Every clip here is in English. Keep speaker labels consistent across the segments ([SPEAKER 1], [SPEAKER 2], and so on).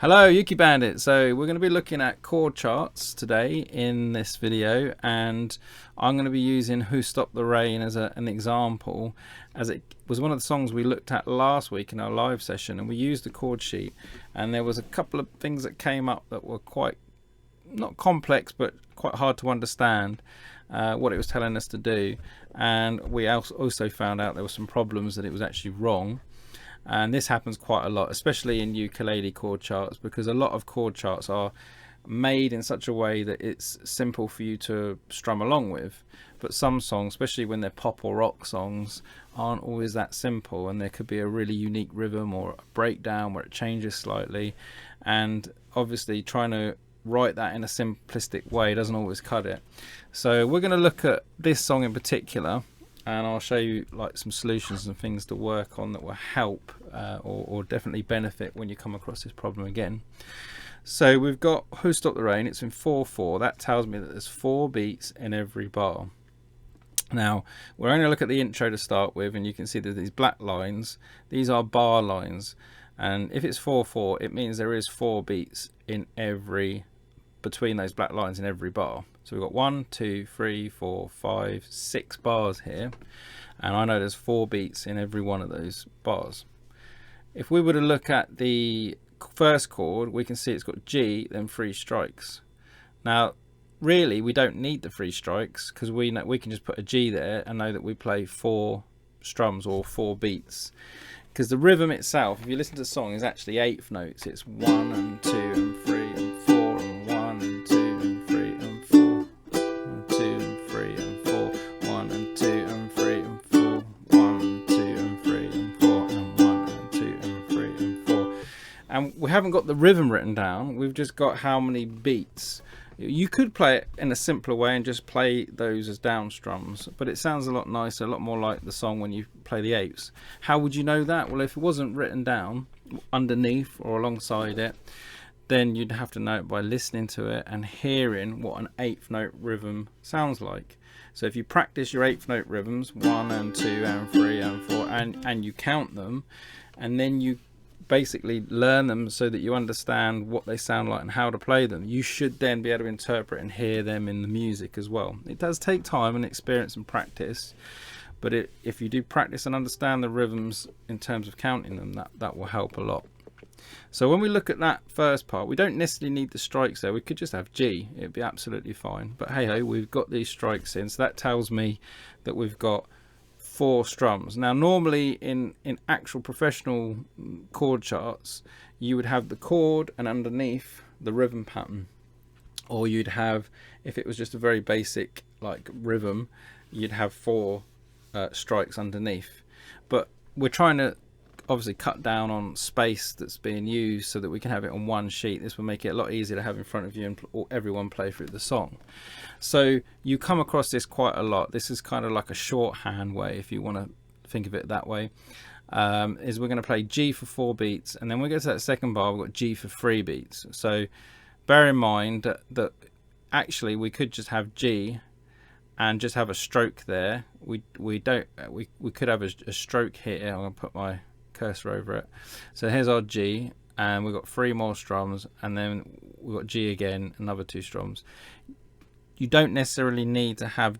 [SPEAKER 1] Hello Yuki Bandit. So we're going to be looking at chord charts today in this video, and I'm going to be using Who Stopped the Rain as an example, as it was one of the songs we looked at last week in our live session, and we used the chord sheet, and there was a couple of things that came up that were quite, not complex, but quite hard to understand what it was telling us to do. And we also found out there were some problems that it was actually wrong. And this happens quite a lot, especially in ukulele chord charts, because a lot of chord charts are made in such a way that it's simple for you to strum along with, but some songs, especially when they're pop or rock songs, aren't always that simple, and there could be a really unique rhythm or a breakdown where it changes slightly, and obviously trying to write that in a simplistic way doesn't always cut it. So we're going to look at this song in particular, and I'll show you like some solutions and things to work on that will help or definitely benefit when you come across this problem again. So we've got Who Stopped the Rain. It's in 4/4. That tells me that there's 4 beats in every bar. Now we're only going to look at the intro to start with, and you can see that these black lines, these are bar lines, and if it's 4/4, it means there is 4 beats in between those black lines in every bar. So we've got 1, 2, 3, 4, 5, 6 bars here, and I know there's 4 beats in every one of those bars. If we were to look at the first chord, we can see it's got G, then 3 strikes. Now really we don't need the 3 strikes, because we can just put a G there and know that we play 4 strums or 4 beats, because the rhythm itself, if you listen to the song, is actually 8th notes. It's 1 and 2 and 3 and 4 and 1 and 2 and 3 and 4 and 2 and 3 and 4, 1 and 2 and 3 and 4, 1 and 2 and 3 and 4 and 1 and 2 and 3 and 4. And we haven't got the rhythm written down, we've just got how many beats. You could play it in a simpler way and just play those as down strums, but it sounds a lot nicer, a lot more like the song when you play the 8ths. How would you know that? Well, if it wasn't written down underneath or alongside it, then you'd have to know it by listening to it and hearing what an 8th note rhythm sounds like. So if you practice your 8th note rhythms, 1 and 2 and 3 and 4, and you count them, and then you basically learn them so that you understand what they sound like and how to play them, you should then be able to interpret and hear them in the music as well. It does take time and experience and practice, but if you do practice and understand the rhythms in terms of counting them, that will help a lot. So when we look at that first part, we don't necessarily need the strikes there. We could just have G, it'd be absolutely fine, but hey ho, we've got these strikes in, so that tells me that we've got 4 strums. Now normally in actual professional chord charts, you would have the chord and underneath the rhythm pattern, or you'd have, if it was just a very basic like rhythm, you'd have 4 strikes underneath. But we're trying to obviously cut down on space that's being used so that we can have it on one sheet. This will make it a lot easier to have in front of you and everyone play through the song. So you come across this quite a lot. This is kind of like a shorthand way, if you want to think of it that way, is we're going to play G for 4 beats, and then we get to that second bar, we've got G for 3 beats. So bear in mind that actually we could just have G and just have a stroke there. We could have a stroke here. I'm going to put my cursor over it. So here's our G, and we've got 3 more strums, and then we've got G again, another 2 strums. You don't necessarily need to have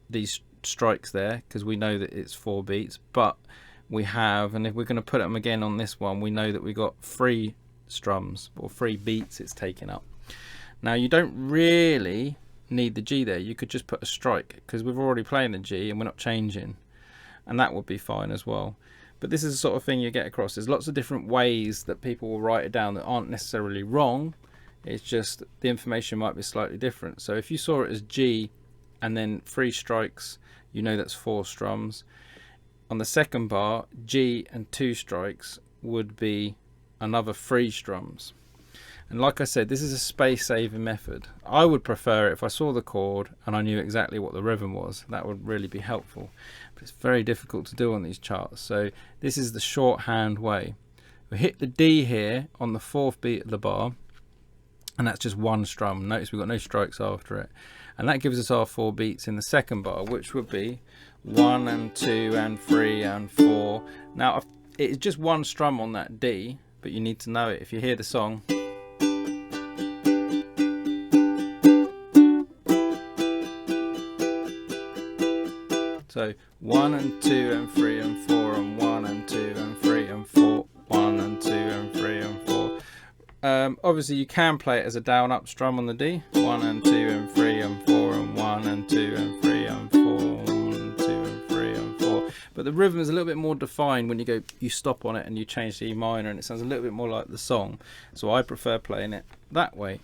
[SPEAKER 1] these strikes there, because we know that it's 4 beats, but we have, and if we're going to put them again on this one, we know that we got 3 strums or 3 beats it's taken up. Now you don't really need the G there. You could just put a strike, because we're already playing the G and we're not changing, and that would be fine as well. But this is the sort of thing you get across. There's lots of different ways that people will write it down that aren't necessarily wrong. It's just the information might be slightly different. So if you saw it as G and then 3 strikes, you know that's 4 strums. On the second bar, G and 2 strikes would be another 3 strums. And like I said, this is a space saving method. I would prefer it if I saw the chord and I knew exactly what the rhythm was. That would really be helpful, but it's very difficult to do on these charts. So this is the shorthand way. We hit the D here on the 4th beat of the bar, and that's just 1 strum. Notice we've got no strikes after it, and that gives us our 4 beats in the second bar, which would be 1 and 2 and 3 and 4. Now it's just 1 strum on that D, but you need to know it. If you hear the song, so 1 and 2 and 3 and 4 and 1 and 2 and 3 and 4, 1 and 2 and 3 and 4. Obviously you can play it as a down up strum on the D, 1 and 2 and 3 and 4 and 1 and 2 and 3 and 4 and 2 and 3 and 4. But the rhythm is a little bit more defined when you stop on it and you change to E minor, and it sounds a little bit more like the song. So I prefer playing it that way.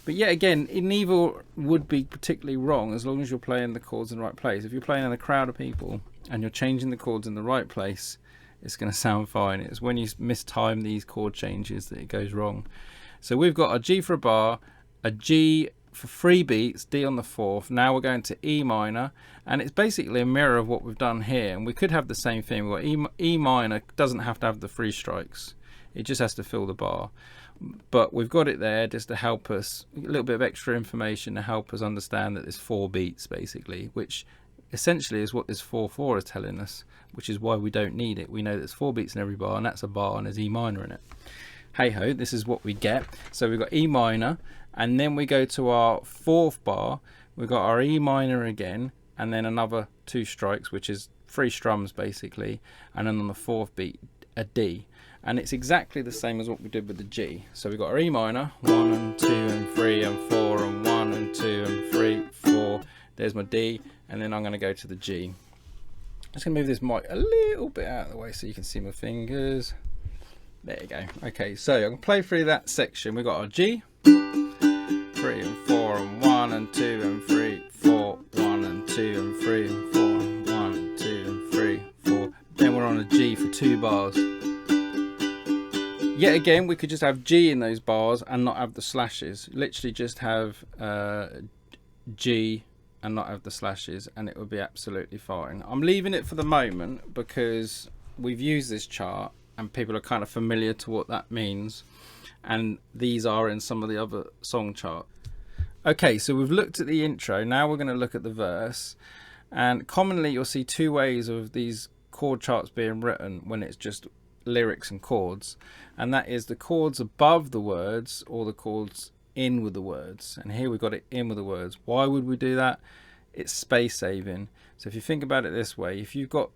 [SPEAKER 1] But yet again, neither would be particularly wrong as long as you're playing the chords in the right place. If you're playing in a crowd of people and you're changing the chords in the right place, it's going to sound fine. It's when you mistime these chord changes that it goes wrong. So we've got a G for a bar, a G for 3 beats, D on the 4th. Now we're going to E minor, and it's basically a mirror of what we've done here. And we could have the same thing. We've got E minor doesn't have to have the 3 strikes. It just has to fill the bar. But we've got it there just to help us, a little bit of extra information to help us understand that there's 4 beats basically, which essentially is what this 4/4 is telling us, which is why we don't need it. We know there's 4 beats in every bar, and that's a bar, and there's E minor in it. Hey ho, this is what we get. So we've got E minor, and then we go to our 4th bar, we've got our E minor again, and then another 2 strikes, which is 3 strums basically, and then on the 4th beat a D. And it's exactly the same as what we did with the G. So we've got our E minor, 1 and 2 and 3 and 4 and 1 and 2 and 3, 4. There's my D, and then I'm going to go to the G. I'm just going to move this mic a little bit out of the way so you can see my fingers. There you go. Okay, so I'm going to play through that section. We've got our G, 3 and 4 and 1 and 2 and 3, 4, 1 and 2 and 3 and 4, 1 and 2 and 3, 4. Then we're on a G for 2 bars. Yet again, we could just have G in those bars and not have the slashes. Literally just have G and not have the slashes, and it would be absolutely fine. I'm leaving it for the moment because we've used this chart and people are kind of familiar to what that means, and these are in some of the other song charts. Okay, so we've looked at the intro. Now we're going to look at the verse, and commonly you'll see 2 ways of these chord charts being written when it's just lyrics and chords, and that is the chords above the words or the chords in with the words. And here we've got it in with the words. Why would we do that? It's space saving. So if you think about it this way, if you've got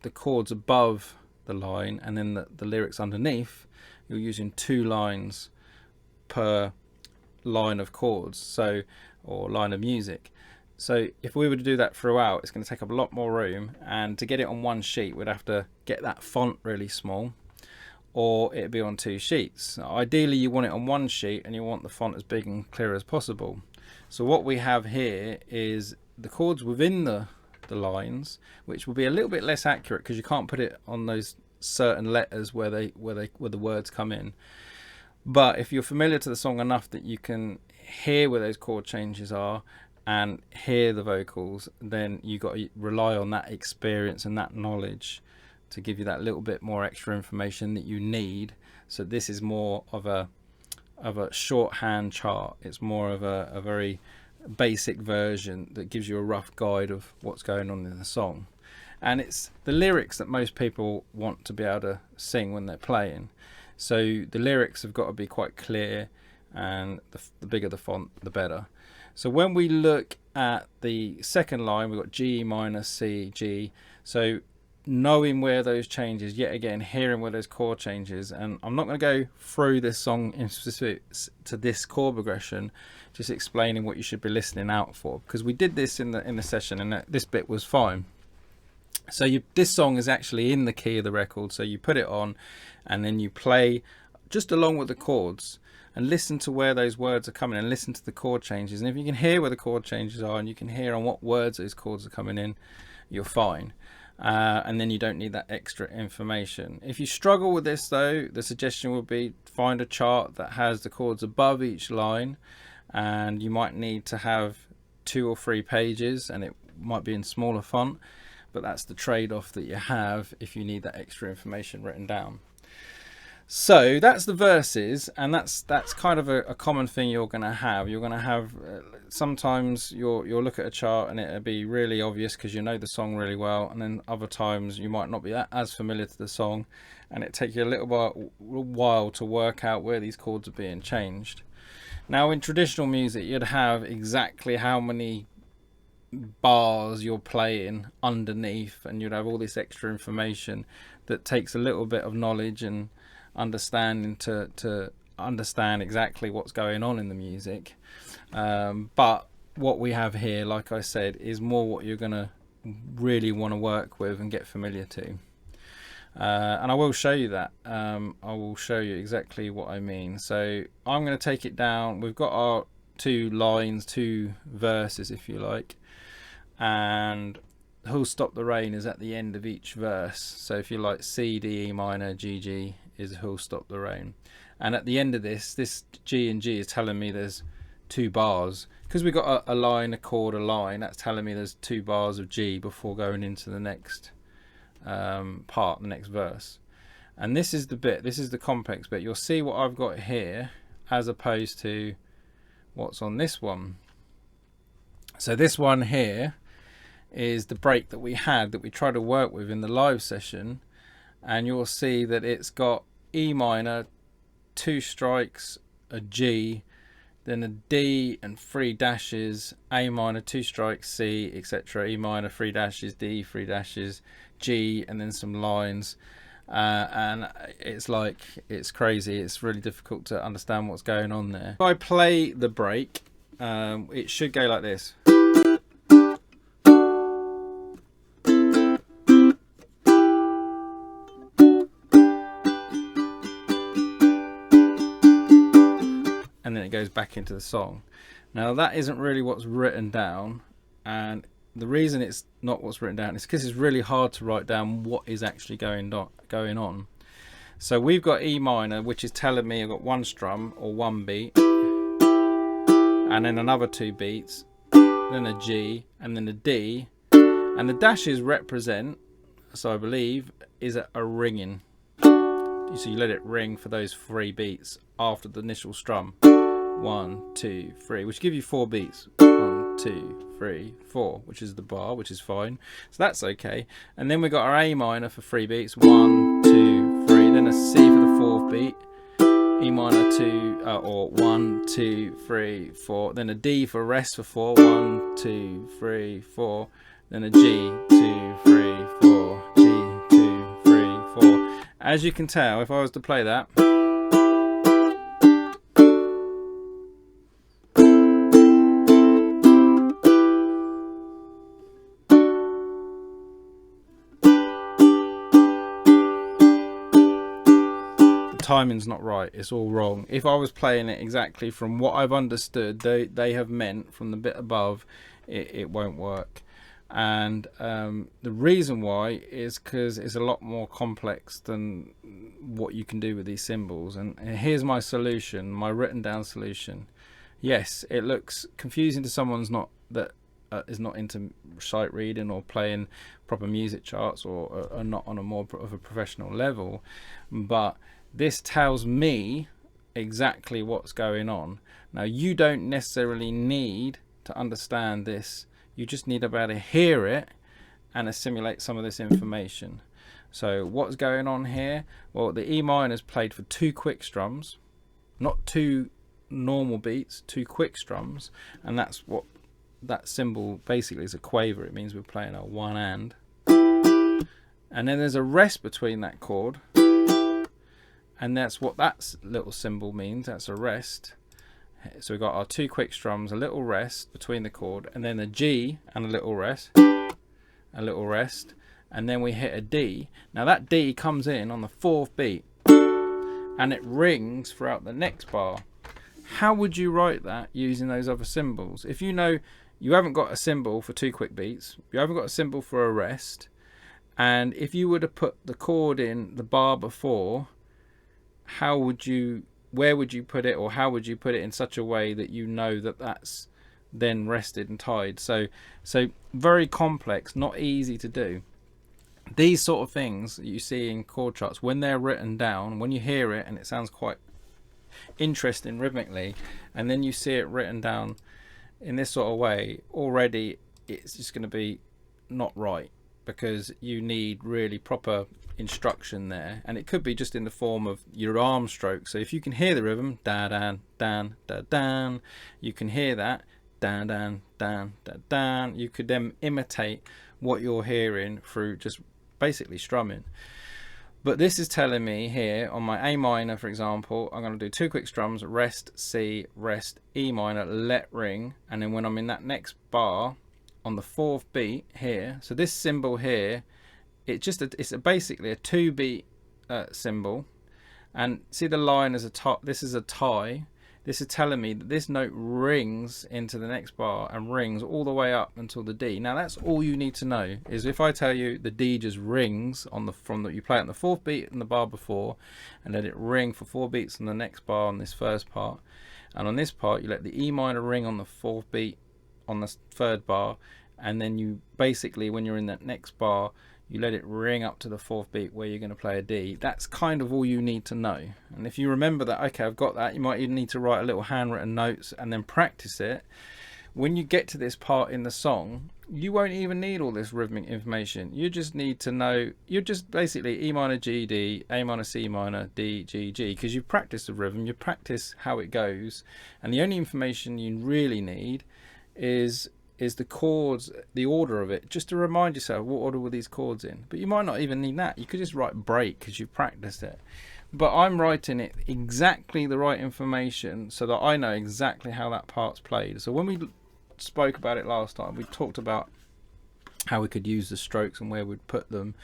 [SPEAKER 1] the chords above the line and then the lyrics underneath, you're using 2 lines per line of chords, so, or line of music. So if we were to do that throughout, it's going to take up a lot more room, and to get it on 1 sheet we'd have to get that font really small, or it'd be on 2 sheets. Now, ideally you want it on 1 sheet and you want the font as big and clear as possible. So what we have here is the chords within the lines, which will be a little bit less accurate because you can't put it on those certain letters where the words come in. But if you're familiar to the song enough that you can hear where those chord changes are and hear the vocals, then you got to rely on that experience and that knowledge to give you that little bit more extra information that you need. So this is more of a shorthand chart. It's more of a very basic version that gives you a rough guide of what's going on in the song, and it's the lyrics that most people want to be able to sing when they're playing. So the lyrics have got to be quite clear, and the bigger the font the better. So when we look at the second line, we've got G minor, C, G. So knowing where those changes, yet again hearing where those chord changes, and I'm not going to go through this song in specific to this chord progression, just explaining what you should be listening out for, because we did this in the session and this bit was fine. So this song is actually in the key of the record, so you put it on and then you play just along with the chords and listen to where those words are coming and listen to the chord changes, and if you can hear where the chord changes are and you can hear on what words those chords are coming in, you're fine. And then you don't need that extra information. If you struggle with this though, the suggestion would be find a chart that has the chords above each line, and you might need to have 2 or 3 pages and it might be in smaller font, but that's the trade-off that you have if you need that extra information written down. So that's the verses, and that's kind of a common thing you're going to have. You're going to have sometimes you'll look at a chart and it'll be really obvious because you know the song really well, and then other times you might not be as familiar to the song, and it takes you a little while to work out where these chords are being changed. Now in traditional music you'd have exactly how many bars you're playing underneath, and you'd have all this extra information that takes a little bit of knowledge and understanding to understand exactly what's going on in the music. But what we have here, like I said, is more what you're gonna really want to work with and get familiar to. And I will show you that. I will show you exactly what I mean. So I'm going to take it down. We've got our two lines, two verses if you like, and Who'll Stop the Rain is at the end of each verse. So if you like, C, D, E minor, G, G is Who'll Stop the Rain. And at the end of this G and G is telling me there's 2 bars. Because we've got a line, a chord, a line, that's telling me there's 2 bars of G before going into the next part, the next verse. And this is the bit, this is the complex bit. You'll see what I've got here as opposed to what's on this one. So this one here is the break that we had, that we tried to work with in the live session, and you'll see that it's got E minor, 2 strikes, a G, then a D and 3 dashes, A minor, 2 strikes, C, etc., E minor, 3 dashes, D, 3 dashes, G, and then some lines. And it's like, it's crazy. It's really difficult to understand what's going on there. If I play the break, it should go like this. And then it goes back into the song. Now that isn't really what's written down, and the reason it's not what's written down is because it's really hard to write down what is actually going on. So we've got E minor, which is telling me I've got 1 strum or 1 beat, and then another 2 beats, then a G, and then a D, and the dashes represent, so I believe, is a ringing. So you let it ring for those 3 beats after the initial strum. 1, 2, 3, which give you 4 beats. 1, 2, 3, 4, which is the bar, which is fine. So that's okay. And then we got our A minor for 3 beats. 1, 2, 3. Then a C for the 4th beat. E minor 2, or 1, 2, 3, 4. Then a D for rest for 4. 1, 2, 3, 4. Then a G, 2, 3, 4. G, 2, 3, 4. As you can tell, if I was to play that, timing's not right, it's all wrong. If I was playing it exactly from what I've understood they have meant from the bit above, it won't work. And the reason why is because it's a lot more complex than what you can do with these symbols. And here's my solution, my written down solution. Yes, it looks confusing to someone that is not into sight reading or playing proper music charts, or are not on a more of a professional level, but this tells me exactly what's going on. Now you don't necessarily need to understand this, you just need to be able to hear it and assimilate some of this information. So what's going on here? Well, the E minor is played for 2 quick strums, not 2 normal beats, 2 quick strums, and that's what that symbol basically is, a quaver. It means we're playing a 1 and then there's a rest between that chord, and that's what that little symbol means, that's a rest. So we've got our 2 quick strums, a little rest between the chord, and then a G and a little rest, and then we hit a D. Now that D comes in on the 4th beat and it rings throughout the next bar. How would you write that using those other symbols? If you know you haven't got a symbol for 2 quick beats, you haven't got a symbol for a rest, and if you were to put the chord in the bar before, how would you, where would you put it, or how would you put it in such a way that you know that that's then rested and tied? So very complex, not easy to do. These sort of things that you see in chord charts, when they're written down, when you hear it and it sounds quite interesting rhythmically, and then you see it written down in this sort of way, already it's just going to be not right, because you need really proper instruction there, and it could be just in the form of your arm stroke. So if you can hear the rhythm, da dan dan da dan, you can hear that dan dan dan da dan, you could then imitate what you're hearing through just basically strumming. But this is telling me here on my A minor, for example, I'm going to do 2 quick strums, rest C, rest E minor, let ring, and then when I'm in that next bar on the 4th beat here, so this symbol here, it's basically a 2-beat symbol, and see the line as a top. This is a tie. This is telling me that this note rings into the next bar and rings all the way up until the D. Now that's all you need to know, is if I tell you the D just rings on you play it on the 4th beat in the bar before, and let it ring for 4 beats on the next bar on this first part, and on this part you let the E minor ring on the 4th beat on the 3rd bar, and then you basically, when you're in that next bar, you let it ring up to the 4th beat where you're going to play a D. That's kind of all you need to know. And if you remember that, okay, I've got that, you might even need to write a little handwritten notes and then practice it. When you get to this part in the song, you won't even need all this rhythmic information. You just need to know, you're just basically E minor, G, D, A minor, C minor, D, G, G, because you've practiced the rhythm, you practice how it goes, and the only information you really need is the chords, the order of it, just to remind yourself what order were these chords in. But you might not even need that. You could just write break because you've practiced it. But I'm writing it exactly the right information so that I know exactly how that part's played. So when we spoke about it last time, we talked about how we could use the strokes and where we'd put them,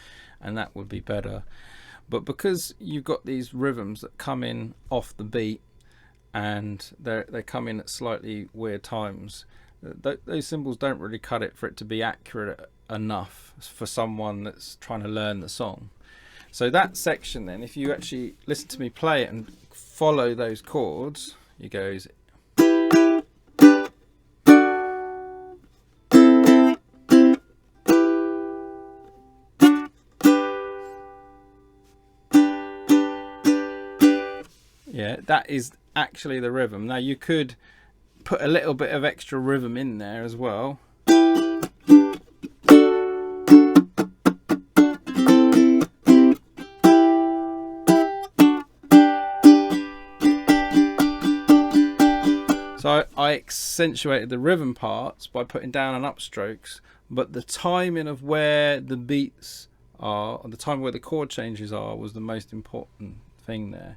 [SPEAKER 1] and that would be better. But because you've got these rhythms that come in off the beat, and they come in at slightly weird times, those symbols don't really cut it for it to be accurate enough for someone that's trying to learn the song. So that section then, if you actually listen to me play it and follow those chords, it goes yeah, that is actually the rhythm. Now you could put a little bit of extra rhythm in there as well. So I accentuated the rhythm parts by putting down and upstrokes, but the timing of where the beats are, or the time where the chord changes are, was the most important thing there.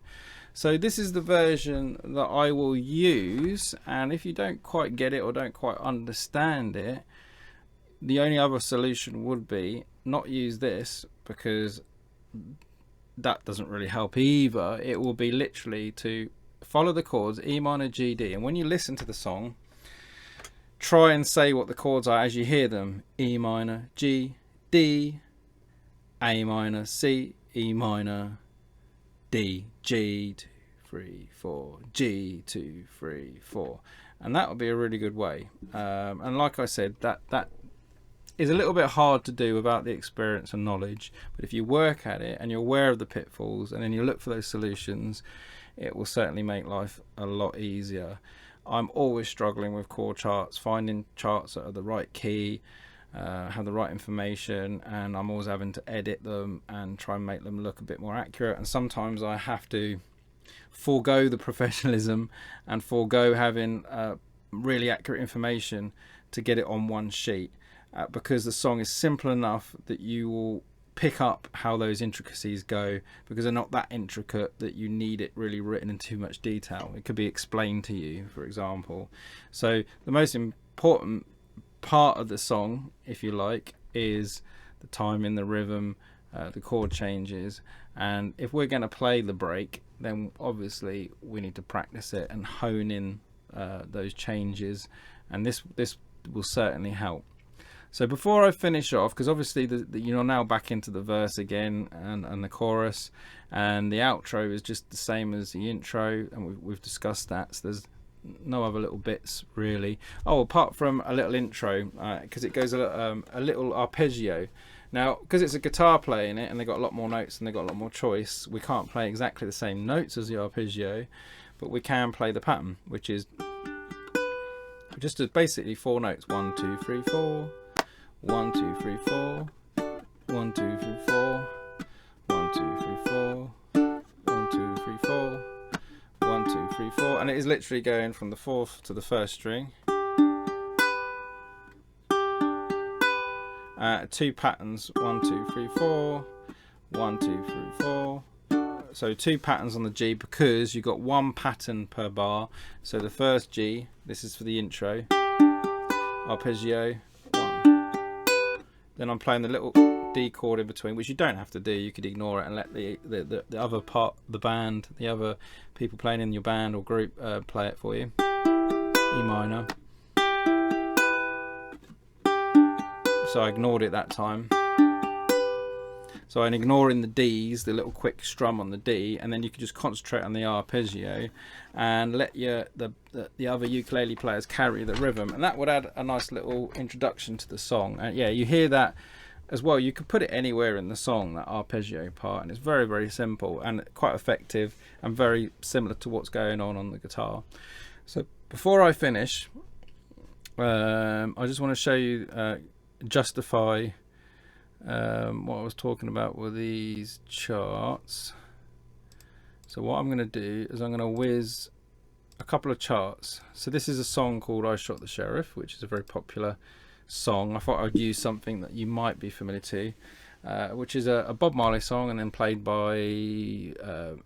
[SPEAKER 1] So this is the version that I will use, and if you don't quite get it or don't quite understand it, the only other solution would be not use this, because that doesn't really help either. It will be literally to follow the chords E minor, G, D, and when you listen to the song, try and say what the chords are as you hear them. E minor, G, D, A minor, C, E minor, D, G, 2, 3, 4, G, 2, 3, 4, and that would be a really good way. And like I said, that is a little bit hard to do without the experience and knowledge, but if you work at it and you're aware of the pitfalls and then you look for those solutions, it will certainly make life a lot easier. I'm always struggling with chord charts, finding charts that are the right key, have the right information, and I'm always having to edit them and try and make them look a bit more accurate, and sometimes I have to forego the professionalism and forego having really accurate information to get it on one sheet, because the song is simple enough that you will pick up how those intricacies go, because they're not that intricate that you need it really written in too much detail. It could be explained to you, for example. So the most important part of the song, if you like, is the timing, the rhythm, the chord changes, and if we're going to play the break, then obviously we need to practice it and hone in those changes, and this will certainly help. So before I finish off, because obviously you're now back into the verse again and the chorus, and the outro is just the same as the intro, and we've discussed that, so there's no other little bits really. Oh, apart from a little intro, because it goes a little arpeggio. Now, because it's a guitar playing it and they've got a lot more notes and they've got a lot more choice, we can't play exactly the same notes as the arpeggio, but we can play the pattern, which is just basically 4 notes. 1, 2, 3, 4. 1, 2, 3, 4. 1, 2, 3, 4. 1, 2, 3, 4. 1, 2, 3, 4. 1, 2, 3, 4. And it is literally going from the 4th to the 1st string. 2 patterns. 1, 2, 3, 4. 1, 2, 3, 4. So 2 patterns on the G, because you've got 1 pattern per bar. So the first G, this is for the intro, arpeggio, 1. Then I'm playing the little D chord in between, which you don't have to do. You could ignore it and let the other part, the band, the other people playing in your band or group play it for you. E minor. So I ignored it that time. So I'm ignoring the D's, the little quick strum on the D, and then you can just concentrate on the arpeggio and let the other ukulele players carry the rhythm, and that would add a nice little introduction to the song. And yeah, you hear that as well. You could put it anywhere in the song, that arpeggio part, and it's very, very simple and quite effective and very similar to what's going on the guitar. So before I finish, I just want to show you, justify what I was talking about with these charts. So what I'm going to do is I'm going to whiz a couple of charts. So this is a song called I Shot the Sheriff, which is a very popular song. I thought I'd use something that you might be familiar to, which is a Bob Marley song, and then played by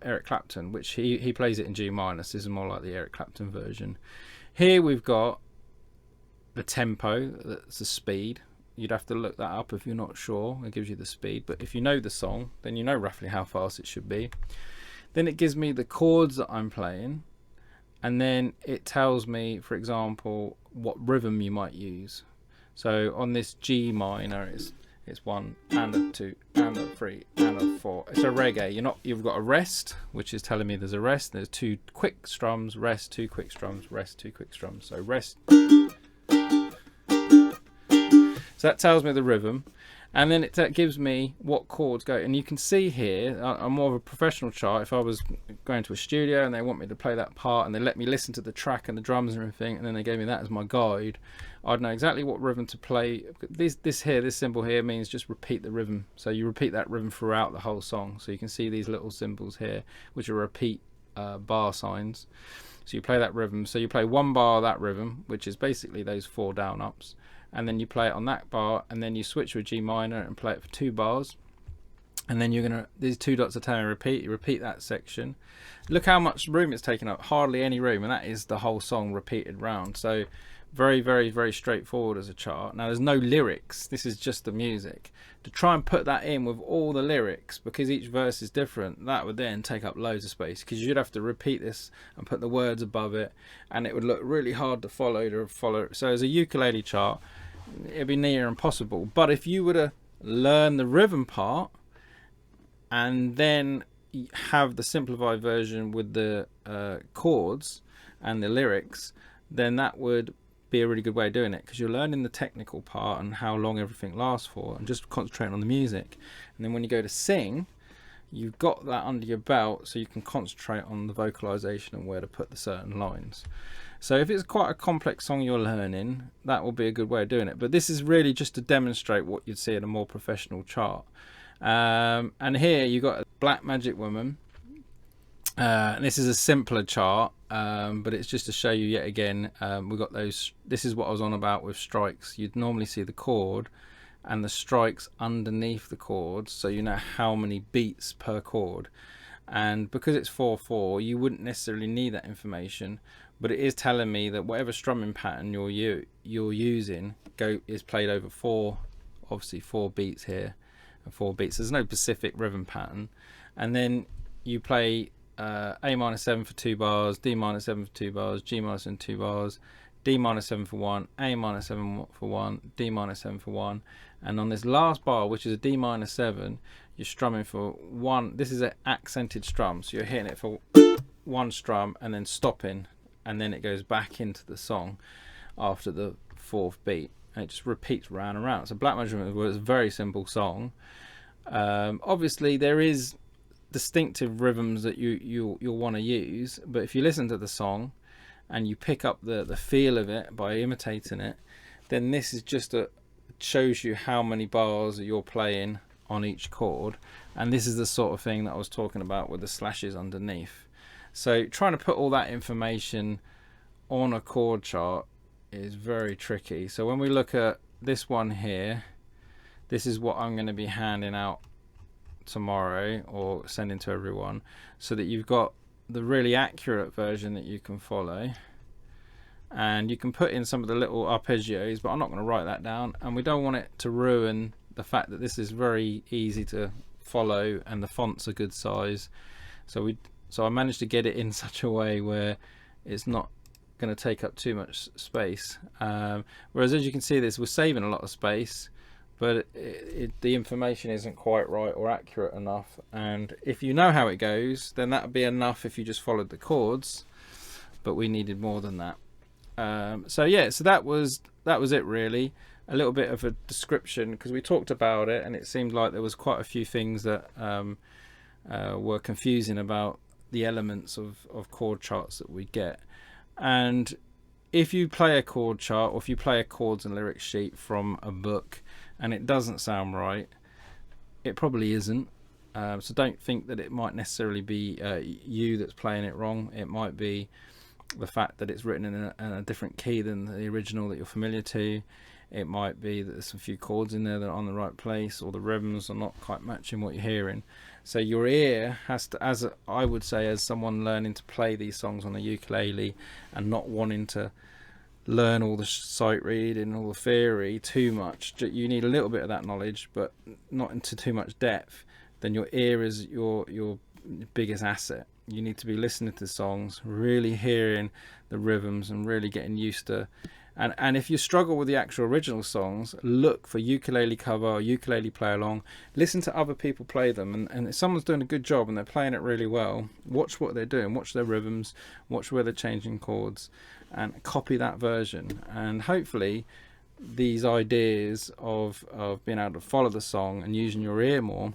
[SPEAKER 1] Eric Clapton, which he plays it in G minor. So this is more like the Eric Clapton version. Here we've got the tempo, that's the speed. You'd have to look that up if you're not sure. It gives you the speed, but if you know the song, then you know roughly how fast it should be. Then it gives me the chords that I'm playing, and then it tells me, for example, what rhythm you might use. So on this G minor, it's 1 and a 2 and a 3 and a 4. It's a reggae. You've got a rest, which is telling me there's a rest. There's 2 quick strums, rest, 2 quick strums, rest, 2 quick strums. So rest. So that tells me the rhythm, and then that gives me what chords go. And you can see here, I'm more of a professional chart. If I was going to a studio and they want me to play that part and they let me listen to the track and the drums and everything, and then they gave me that as my guide, I'd know exactly what rhythm to play. This symbol here means just repeat the rhythm. So you repeat that rhythm throughout the whole song. So you can see these little symbols here, which are repeat bar signs. So you play that rhythm. So you play 1 bar of that rhythm, which is basically those 4 down ups. And then you play it on that bar, and then you switch to a G minor and play it for 2 bars, and then these 2 dots are telling you repeat that section. Look how much room it's taking up, hardly any room, and that is the whole song repeated round. So very, very, very straightforward as a chart. Now there's no lyrics, this is just the music. To try and put that in with all the lyrics, because each verse is different, that would then take up loads of space, because you'd have to repeat this and put the words above it, and it would look really hard to follow. So as a ukulele chart, it'd be near impossible. But if you were to learn the rhythm part and then have the simplified version with the chords and the lyrics, then that would be a really good way of doing it, because you're learning the technical part and how long everything lasts for, and just concentrating on the music. And then when you go to sing, you've got that under your belt, so you can concentrate on the vocalization and where to put the certain lines. So if it's quite a complex song you're learning, that will be a good way of doing it. But this is really just to demonstrate what you'd see in a more professional chart. And here you've got a Black Magic Woman. And this is a simpler chart, but it's just to show you yet again, we've got those. This is what I was on about with strikes. You'd normally see the chord and the strikes underneath the chords, so you know how many beats per chord. And because it's 4/4, you wouldn't necessarily need that information, but it is telling me that whatever strumming pattern you're using is played over 4, obviously 4 beats here and 4 beats. There's no specific rhythm pattern. And then you play A minor 7 for 2 bars, D minor 7 for 2 bars, G minor 7 for 2 bars, D minor 7 for 1, A minor 7 for 1, D minor 7 for 1. And on this last bar, which is a D minor 7, you're strumming for 1. This is an accented strum, so you're hitting it for 1 strum and then stopping, and then it goes back into the song after the 4th beat. and it just repeats round and round. So Black Magic was a very simple song. Obviously there is distinctive rhythms that you'll want to use, but if you listen to the song and you pick up the feel of it by imitating it, then this is just shows you how many bars you're playing on each chord, and this is the sort of thing that I was talking about with the slashes underneath. So trying to put all that information on a chord chart is very tricky. So when we look at this one here, this is what I'm going to be handing out tomorrow or sending to everyone, so that you've got the really accurate version that you can follow, and you can put in some of the little arpeggios, but I'm not going to write that down, and we don't want it to ruin the fact that this is very easy to follow and the font's a good size. So I managed to get it in such a way where it's not going to take up too much space, whereas as you can see, we're saving a lot of space, but the information isn't quite right or accurate enough. And if you know how it goes, then that would be enough if you just followed the chords, but we needed more than that. So yeah, so that was it really. A little bit of a description, because we talked about it and it seemed like there was quite a few things that were confusing about the elements of chord charts that we get. And if you play a chord chart, or if you play a chords and lyrics sheet from a book and it doesn't sound right, it probably isn't. So don't think that it might necessarily be you that's playing it wrong. It might be the fact that it's written in a different key than the original that you're familiar to. It might be that there's a few chords in there that are on the right place, or the rhythms are not quite matching what you're hearing. So your ear has to, as I would say, as someone learning to play these songs on a ukulele and not wanting to learn all the sight reading, all the theory too much, you need a little bit of that knowledge, but not into too much depth. Then your ear is your biggest asset. You need to be listening to songs, really hearing the rhythms and really getting used to. And if you struggle with the actual original songs, look for ukulele cover or ukulele play along. Listen to other people play them, and if someone's doing a good job and they're playing it really well, watch what they're doing, watch their rhythms, watch where they're changing chords, and copy that version. And hopefully these ideas of being able to follow the song and using your ear more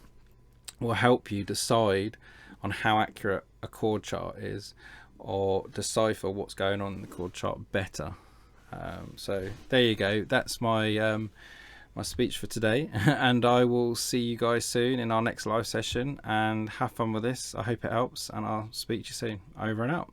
[SPEAKER 1] will help you decide on how accurate a chord chart is, or decipher what's going on in the chord chart better. So there you go. That's my my speech for today, and I will see you guys soon in our next live session, and have fun with this. I hope it helps, and I'll speak to you soon. Over and out.